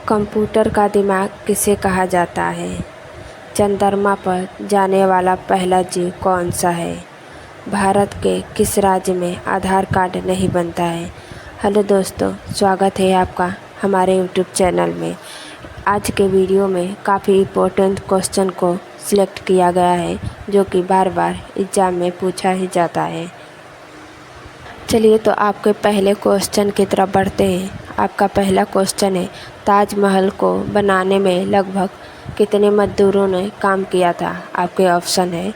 Computer का दिमाग किसे कहा जाता है? चंद्रमा पर जाने वाला पहला जीव कौन सा है? भारत के किस राज्य में आधार कार्ड नहीं बनता है? हेलो दोस्तों, स्वागत है आपका हमारे यूट्यूब चैनल में। आज के वीडियो में काफ़ी इम्पोर्टेंट क्वेश्चन को सिलेक्ट किया गया है जो कि बार बार एग्ज़ाम में पूछा ही जाता है। चलिए तो आपके पहले क्वेश्चन की तरफ बढ़ते हैं। आपका पहला क्वेश्चन है, ताजमहल को बनाने में लगभग कितने मजदूरों ने काम किया था? आपके ऑप्शन है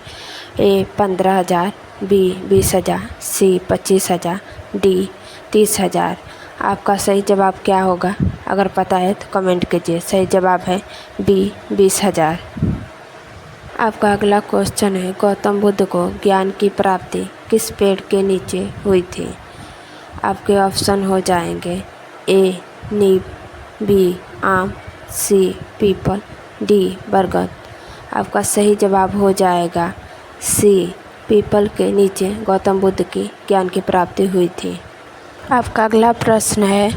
ए 15,000, बी 20,000, सी 25,000, डी 30,000। आपका सही जवाब क्या होगा? अगर पता है तो कमेंट कीजिए। सही जवाब है बी 20,000। आपका अगला क्वेश्चन है, गौतम बुद्ध को ज्ञान की प्राप्ति किस पेड़ के नीचे हुई थी? आपके ऑप्शन हो जाएंगे ए नीम, बी आम, सी पीपल, डी बरगद। आपका सही जवाब हो जाएगा सी पीपल के नीचे गौतम बुद्ध की ज्ञान की प्राप्ति हुई थी। आपका अगला प्रश्न है,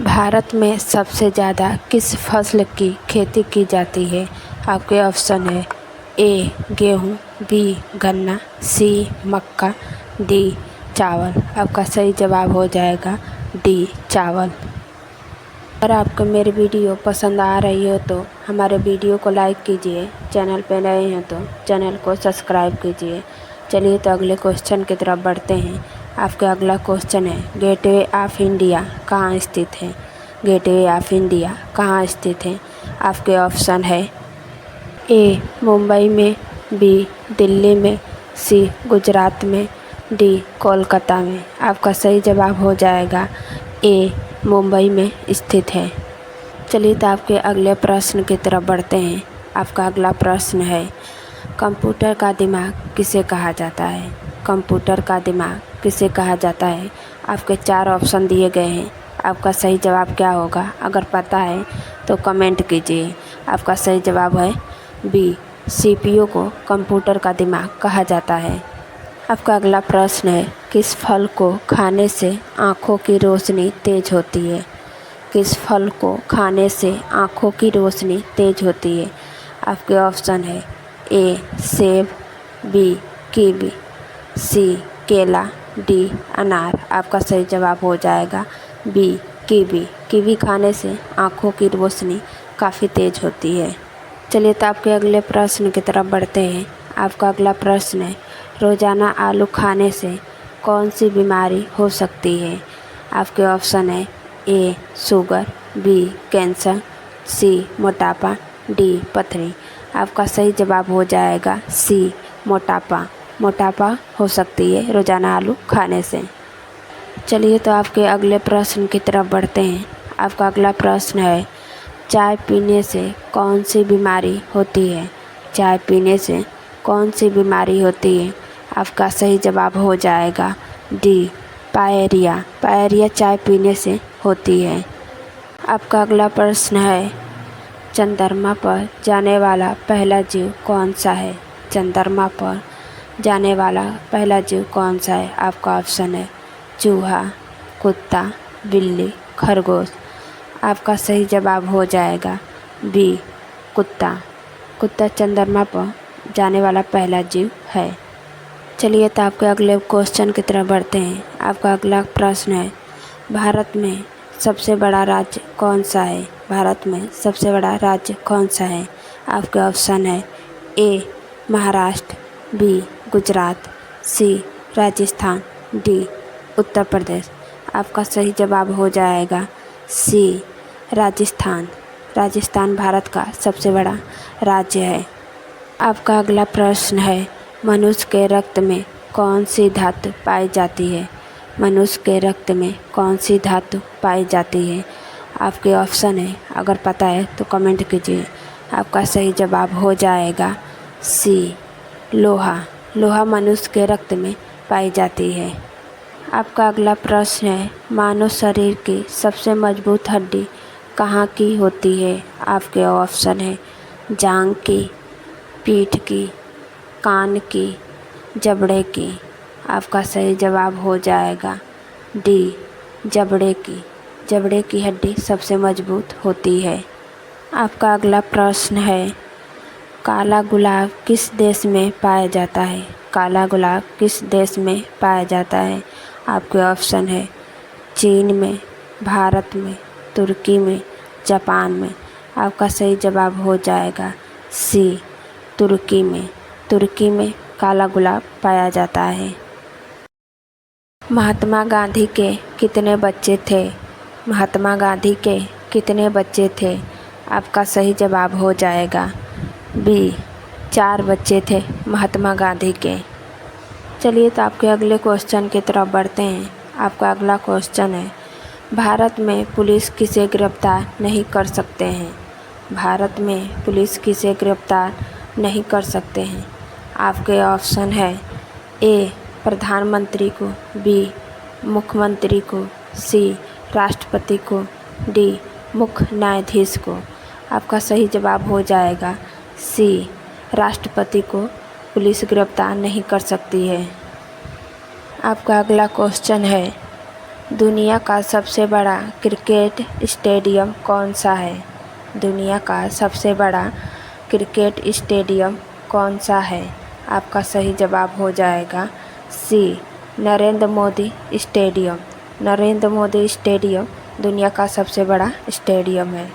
भारत में सबसे ज़्यादा किस फसल की खेती की जाती है? आपके ऑप्शन है ए गेहूँ, बी गन्ना, सी मक्का, डी चावल। आपका सही जवाब हो जाएगा डी चावल। अगर आपको मेरी वीडियो पसंद आ रही हो तो हमारे वीडियो को लाइक कीजिए, चैनल पर नए हैं तो चैनल को सब्सक्राइब कीजिए। चलिए तो अगले क्वेश्चन की तरफ बढ़ते हैं। आपका अगला क्वेश्चन है, गेटवे ऑफ इंडिया कहाँ स्थित है? गेटवे ऑफ इंडिया कहाँ स्थित है? आपके ऑप्शन है ए मुंबई में, बी दिल्ली में, सी गुजरात में, डी कोलकाता में। आपका सही जवाब हो जाएगा ए मुंबई में स्थित है। चलिए तो आपके अगले प्रश्न की तरफ बढ़ते हैं। आपका अगला प्रश्न है, कंप्यूटर का दिमाग किसे कहा जाता है? कंप्यूटर का दिमाग किसे कहा जाता है? आपके 4 ऑप्शन दिए गए हैं। आपका सही जवाब क्या होगा? अगर पता है तो कमेंट कीजिए। आपका सही जवाब है बी सीपीयू को कंप्यूटर का दिमाग कहा जाता है। आपका अगला प्रश्न है, किस फल को खाने से आँखों की रोशनी तेज होती है? किस फल को खाने से आँखों की रोशनी तेज होती है? आपके ऑप्शन है ए सेब, बी कीवी, सी केला, डी अनार। आपका सही जवाब हो जाएगा बी कीवी। कीवी खाने से आँखों की रोशनी काफ़ी तेज होती है। चलिए तो आपके अगले प्रश्न की तरफ बढ़ते हैं। आपका अगला प्रश्न है, रोज़ाना आलू खाने से कौन सी बीमारी हो सकती है? आपके ऑप्शन है ए शुगर, बी कैंसर, सी मोटापा, डी पथरी। आपका सही जवाब हो जाएगा सी मोटापा। मोटापा हो सकती है रोज़ाना आलू खाने से। चलिए तो आपके अगले प्रश्न की तरफ बढ़ते हैं। आपका अगला प्रश्न है, चाय पीने से कौन सी बीमारी होती है? चाय पीने से कौन सी बीमारी होती है? आपका सही जवाब हो जाएगा डी पायरिया। पायरिया चाय पीने से होती है। आपका अगला प्रश्न है, चंद्रमा पर जाने वाला पहला जीव कौन सा है? चंद्रमा पर जाने वाला पहला जीव कौन सा है? आपका ऑप्शन है चूहा, कुत्ता, बिल्ली, खरगोश। आपका सही जवाब हो जाएगा बी कुत्ता। कुत्ता चंद्रमा पर जाने वाला पहला जीव है। चलिए तो आपके अगले क्वेश्चन की तरफ बढ़ते हैं। आपका अगला प्रश्न है, भारत में सबसे बड़ा राज्य कौन सा है? भारत में सबसे बड़ा राज्य कौन सा है? आपके ऑप्शन है ए महाराष्ट्र, बी गुजरात, सी राजस्थान, डी उत्तर प्रदेश। आपका सही जवाब हो जाएगा सी राजस्थान। राजस्थान भारत का सबसे बड़ा राज्य है। आपका अगला प्रश्न है, मनुष्य के रक्त में कौन सी धातु पाई जाती है? मनुष्य के रक्त में कौन सी धातु पाई जाती है? आपके ऑप्शन है, अगर पता है तो कमेंट कीजिए। आपका सही जवाब हो जाएगा सी लोहा। लोहा मनुष्य के रक्त में पाई जाती है। आपका अगला प्रश्न है, मानव शरीर की सबसे मजबूत हड्डी कहाँ की होती है? आपके ऑप्शन है जांघ की, पीठ की, कान की, जबड़े की। आपका सही जवाब हो जाएगा डी जबड़े की। जबड़े की हड्डी सबसे मजबूत होती है। आपका अगला प्रश्न है, काला गुलाब किस देश में पाया जाता है? काला गुलाब किस देश में पाया जाता है? आपके ऑप्शन है चीन में, भारत में, तुर्की में, जापान में। आपका सही जवाब हो जाएगा सी, तुर्की में। तुर्की में काला गुलाब पाया जाता है। महात्मा गांधी के कितने बच्चे थे? महात्मा गांधी के कितने बच्चे थे? आपका सही जवाब हो जाएगा बी, 4 बच्चे थे महात्मा गांधी के। चलिए तो आपके अगले क्वेश्चन की तरफ बढ़ते हैं। आपका अगला क्वेश्चन है, भारत में पुलिस किसे गिरफ्तार नहीं कर सकते हैं? भारत में पुलिस किसे गिरफ्तार नहीं कर सकते हैं? आपके ऑप्शन है ए, प्रधानमंत्री को, बी, मुख्यमंत्री को, सी, राष्ट्रपति को, डी, मुख्य न्यायाधीश को। आपका सही जवाब हो जाएगा सी, राष्ट्रपति को पुलिस गिरफ्तार नहीं कर सकती है। आपका अगला क्वेश्चन है, दुनिया का सबसे बड़ा क्रिकेट स्टेडियम कौन सा है? दुनिया का सबसे बड़ा क्रिकेट स्टेडियम कौन सा है? आपका सही जवाब हो जाएगा सी, नरेंद्र मोदी स्टेडियम। नरेंद्र मोदी स्टेडियम दुनिया का सबसे बड़ा स्टेडियम है।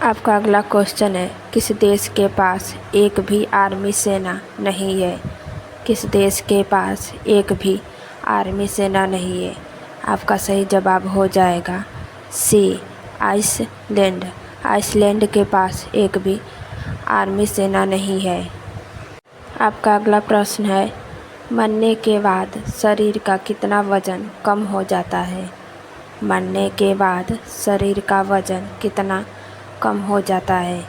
आपका अगला क्वेश्चन है, किस देश के पास एक भी आर्मी सेना नहीं है? किस देश के पास एक भी आर्मी सेना नहीं है? आपका सही जवाब हो जाएगा सी, आइसलैंड। आइसलैंड के पास एक भी आर्मी सेना नहीं है। आपका अगला प्रश्न है, मरने के बाद शरीर का कितना वज़न कम हो जाता है? मरने के बाद शरीर का वज़न कितना कम हो जाता है?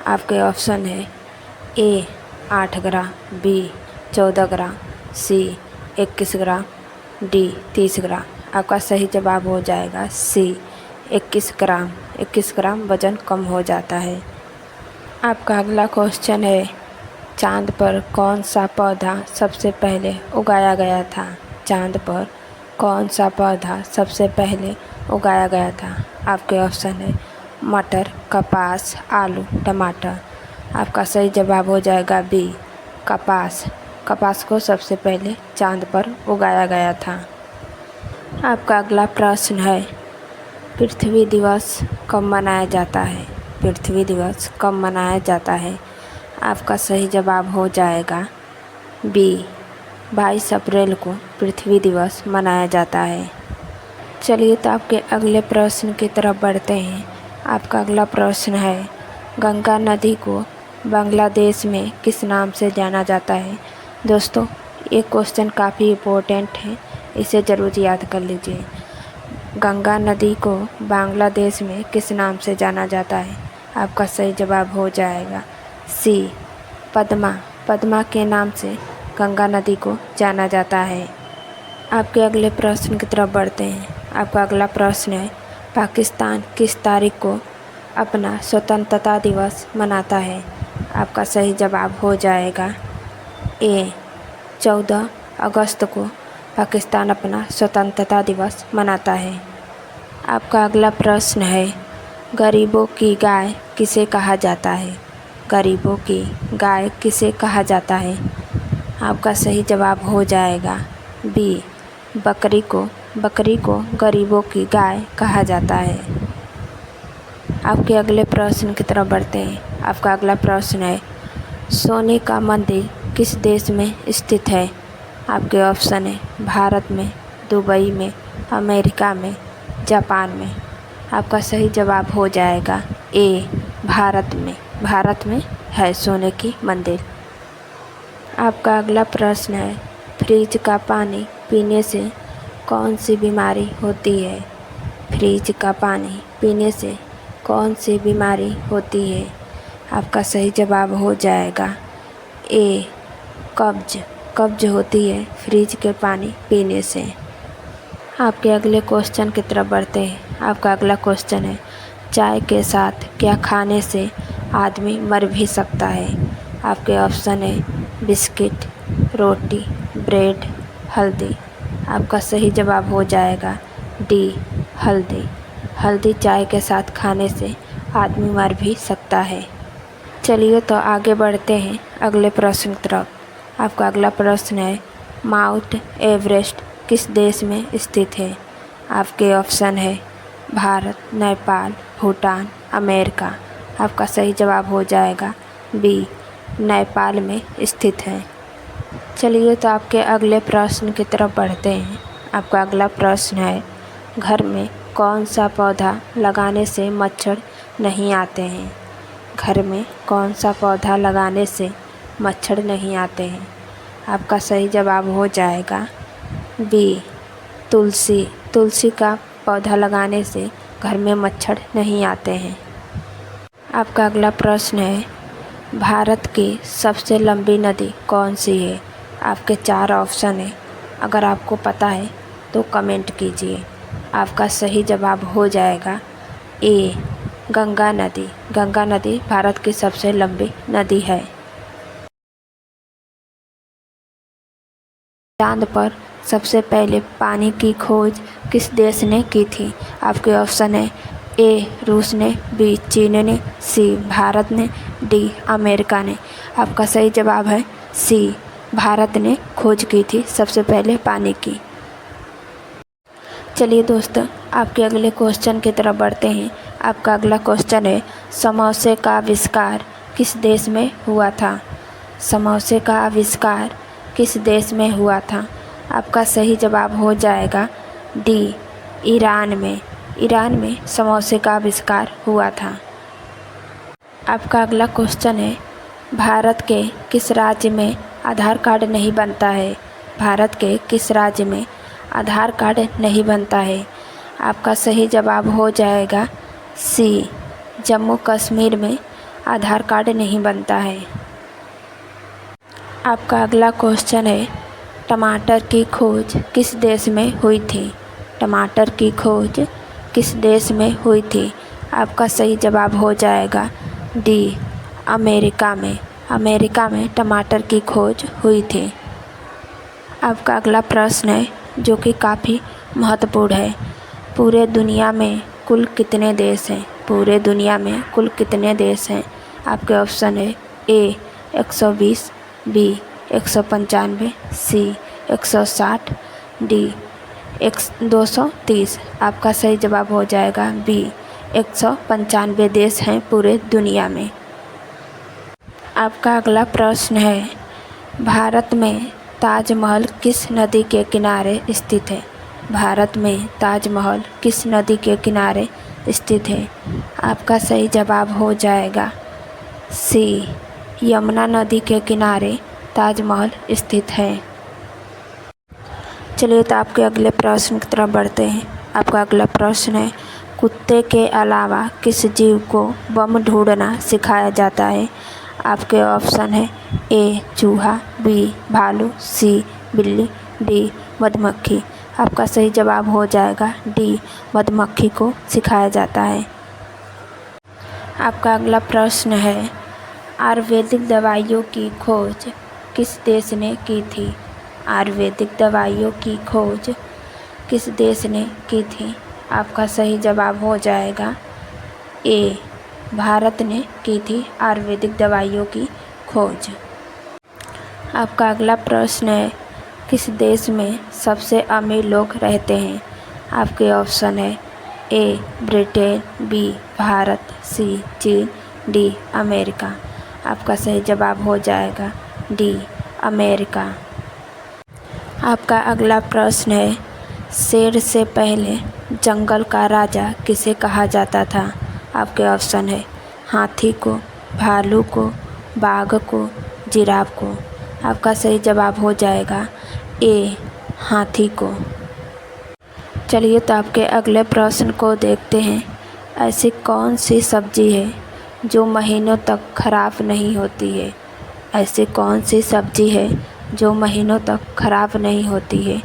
आपके ऑप्शन है ए, 8 ग्राम, बी, 14 ग्राम, सी, 21 ग्राम, डी, 30 ग्राम। आपका सही जवाब हो जाएगा सी, 21 ग्राम। 21 ग्राम वज़न कम हो जाता है। आपका अगला क्वेश्चन है, चाँद पर कौन सा पौधा सबसे पहले उगाया गया था? चाँद पर कौन सा पौधा सबसे पहले उगाया गया था? आपके ऑप्शन है मटर, कपास, आलू, टमाटर। आपका सही जवाब हो जाएगा बी, कपास। कपास को सबसे पहले चाँद पर उगाया गया था। आपका अगला प्रश्न है, पृथ्वी दिवस कब मनाया जाता है? पृथ्वी दिवस कब मनाया जाता है? आपका सही जवाब हो जाएगा बी, 22 अप्रैल को पृथ्वी दिवस मनाया जाता है। चलिए तो आपके अगले प्रश्न की तरफ बढ़ते हैं। आपका अगला प्रश्न है, गंगा नदी को बांग्लादेश में किस नाम से जाना जाता है? दोस्तों, ये क्वेश्चन काफ़ी इम्पोर्टेंट है, इसे ज़रूर याद कर लीजिए। गंगा नदी को बांग्लादेश में किस नाम से जाना जाता है? आपका सही जवाब हो जाएगा सी, पद्मा। पद्मा के नाम से गंगा नदी को जाना जाता है। आपके अगले प्रश्न की तरफ बढ़ते हैं। आपका अगला प्रश्न है, पाकिस्तान किस तारीख को अपना स्वतंत्रता दिवस मनाता है? आपका सही जवाब हो जाएगा ए, 14 अगस्त को पाकिस्तान अपना स्वतंत्रता दिवस मनाता है। आपका अगला प्रश्न है, गरीबों की गाय किसे कहा जाता है? गरीबों की गाय किसे कहा जाता है? आपका सही जवाब हो जाएगा बी, बकरी को। बकरी को गरीबों की गाय कहा जाता है। आपके अगले प्रश्न की तरफ बढ़ते हैं। आपका अगला प्रश्न है, सोने का मंदिर किस देश में स्थित है? आपके ऑप्शन है भारत में, दुबई में, अमेरिका में, जापान में। आपका सही जवाब हो जाएगा ए, भारत में। भारत में है सोने की मंदिर। आपका अगला प्रश्न है, फ्रिज का पानी पीने से कौन सी बीमारी होती है? फ्रिज का पानी पीने से कौन सी बीमारी होती है? आपका सही जवाब हो जाएगा ए, कब्ज। कब्ज होती है फ्रिज के पानी पीने से। आपके अगले क्वेश्चन की तरफ बढ़ते हैं। आपका अगला क्वेश्चन है, चाय के साथ क्या खाने से आदमी मर भी सकता है? आपके ऑप्शन है बिस्किट, रोटी, ब्रेड, हल्दी। आपका सही जवाब हो जाएगा डी, हल्दी। हल्दी चाय के साथ खाने से आदमी मर भी सकता है। चलिए तो आगे बढ़ते हैं अगले प्रश्न की तरफ। आपका अगला प्रश्न है, माउंट एवरेस्ट किस देश में स्थित है? आपके ऑप्शन है भारत, नेपाल, भूटान, अमेरिका। आपका सही जवाब हो जाएगा बी, नेपाल में स्थित है। चलिए तो आपके अगले प्रश्न की तरफ बढ़ते हैं। आपका अगला प्रश्न है, घर में कौन सा पौधा लगाने से मच्छर नहीं आते हैं? घर में कौन सा पौधा लगाने से मच्छर नहीं आते हैं? आपका सही जवाब हो जाएगा बी, तुलसी। तुलसी का पौधा लगाने से घर में मच्छर नहीं आते हैं। आपका अगला प्रश्न है, भारत की सबसे लंबी नदी कौन सी है? आपके 4 ऑप्शन है, अगर आपको पता है तो कमेंट कीजिए। आपका सही जवाब हो जाएगा ए, गंगा नदी। गंगा नदी भारत की सबसे लंबी नदी है। चांद पर सबसे पहले पानी की खोज किस देश ने की थी? आपके ऑप्शन है ए, रूस ने, बी, चीन ने, सी, भारत ने, डी, अमेरिका ने। आपका सही जवाब है सी, भारत ने खोज की थी सबसे पहले पानी की। चलिए दोस्तों, आपके अगले क्वेश्चन की तरफ बढ़ते हैं। आपका अगला क्वेश्चन है, समोसे का आविष्कार किस देश में हुआ था? समोसे का आविष्कार किस देश में हुआ था? आपका सही जवाब हो जाएगा डी, ईरान में। ईरान में समोसे का आविष्कार हुआ था। आपका अगला क्वेश्चन है, भारत के किस राज्य में आधार कार्ड नहीं बनता है? भारत के किस राज्य में आधार कार्ड नहीं बनता है? आपका सही जवाब हो जाएगा सी, जम्मू कश्मीर में आधार कार्ड नहीं बनता है। आपका अगला क्वेश्चन है, टमाटर की खोज किस देश में हुई थी? टमाटर की खोज किस देश में हुई थी? आपका सही जवाब हो जाएगा डी, अमेरिका में। अमेरिका में टमाटर की खोज हुई थी। आपका अगला प्रश्न है, जो कि काफ़ी महत्वपूर्ण है, पूरे दुनिया में कुल कितने देश हैं? पूरे दुनिया में कुल कितने देश हैं? आपके ऑप्शन है ए, 120, बी, 195, सी, 160, डी, 230। आपका सही जवाब हो जाएगा बी, 195 देश हैं पूरे दुनिया में। आपका अगला प्रश्न है, भारत में ताजमहल किस नदी के किनारे स्थित है? भारत में ताजमहल किस नदी के किनारे स्थित है? आपका सही जवाब हो जाएगा सी, यमुना नदी के किनारे ताजमहल स्थित है। चलिए तो आपके अगले प्रश्न की तरफ बढ़ते हैं। आपका अगला प्रश्न है, कुत्ते के अलावा किस जीव को बम ढूंढना सिखाया जाता है? आपके ऑप्शन है ए, चूहा, बी, भालू, सी, बिल्ली, डी, मधुमक्खी। आपका सही जवाब हो जाएगा डी, मधुमक्खी को सिखाया जाता है। आपका अगला प्रश्न है, आयुर्वेदिक दवाइयों की खोज किस देश ने की थी? आयुर्वेदिक दवाइयों की खोज किस देश ने की थी? आपका सही जवाब हो जाएगा ए, भारत ने की थी आयुर्वेदिक दवाइयों की खोज। आपका अगला प्रश्न है, किस देश में सबसे अमीर लोग रहते हैं? आपके ऑप्शन है ए, ब्रिटेन, बी, भारत, सी, चीन, डी, अमेरिका। आपका सही जवाब हो जाएगा डी, अमेरिका। आपका अगला प्रश्न है, शेर से पहले जंगल का राजा किसे कहा जाता था? आपके ऑप्शन है हाथी को, भालू को, बाघ को, जिराफ को। आपका सही जवाब हो जाएगा ए, हाथी को। चलिए तो आपके अगले प्रश्न को देखते हैं। ऐसी कौन सी सब्जी है जो महीनों तक खराब नहीं होती है? ऐसी कौन सी सब्जी है जो महीनों तक खराब नहीं होती है?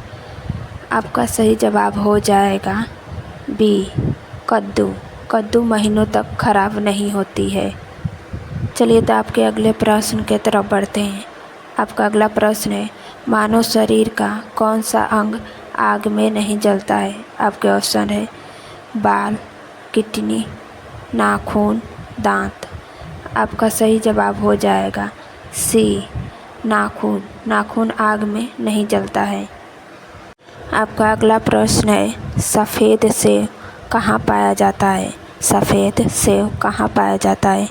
आपका सही जवाब हो जाएगा बी, कद्दू। कद्दू महीनों तक खराब नहीं होती है। चलिए तो आपके अगले प्रश्न की तरफ बढ़ते हैं। आपका अगला प्रश्न है, मानव शरीर का कौन सा अंग आग में नहीं जलता है? आपके ऑप्शन है बाल, किडनी, नाखून, दांत। आपका सही जवाब हो जाएगा सी, नाखून। नाखून आग में नहीं जलता है। आपका अगला प्रश्न है, सफ़ेद सेव कहाँ पाया जाता है? सफ़ेद सेव कहाँ पाया जाता है?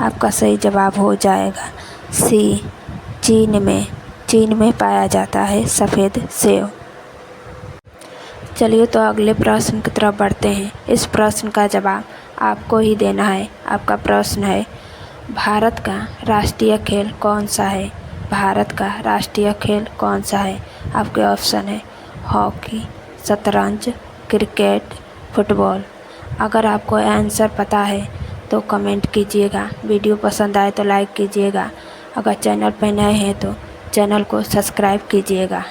आपका सही जवाब हो जाएगा सी, चीन में। चीन में पाया जाता है सफ़ेद सेव। चलिए तो अगले प्रश्न की तरफ बढ़ते हैं। इस प्रश्न का जवाब आपको ही देना है। आपका प्रश्न है, भारत का राष्ट्रीय खेल कौन सा है? भारत का राष्ट्रीय खेल कौन सा है? आपके ऑप्शन है हॉकी, शतरंज, क्रिकेट, फुटबॉल। अगर आपको आंसर पता है तो कमेंट कीजिएगा। वीडियो पसंद आए तो लाइक कीजिएगा। अगर चैनल पर नए हैं तो चैनल को सब्सक्राइब कीजिएगा।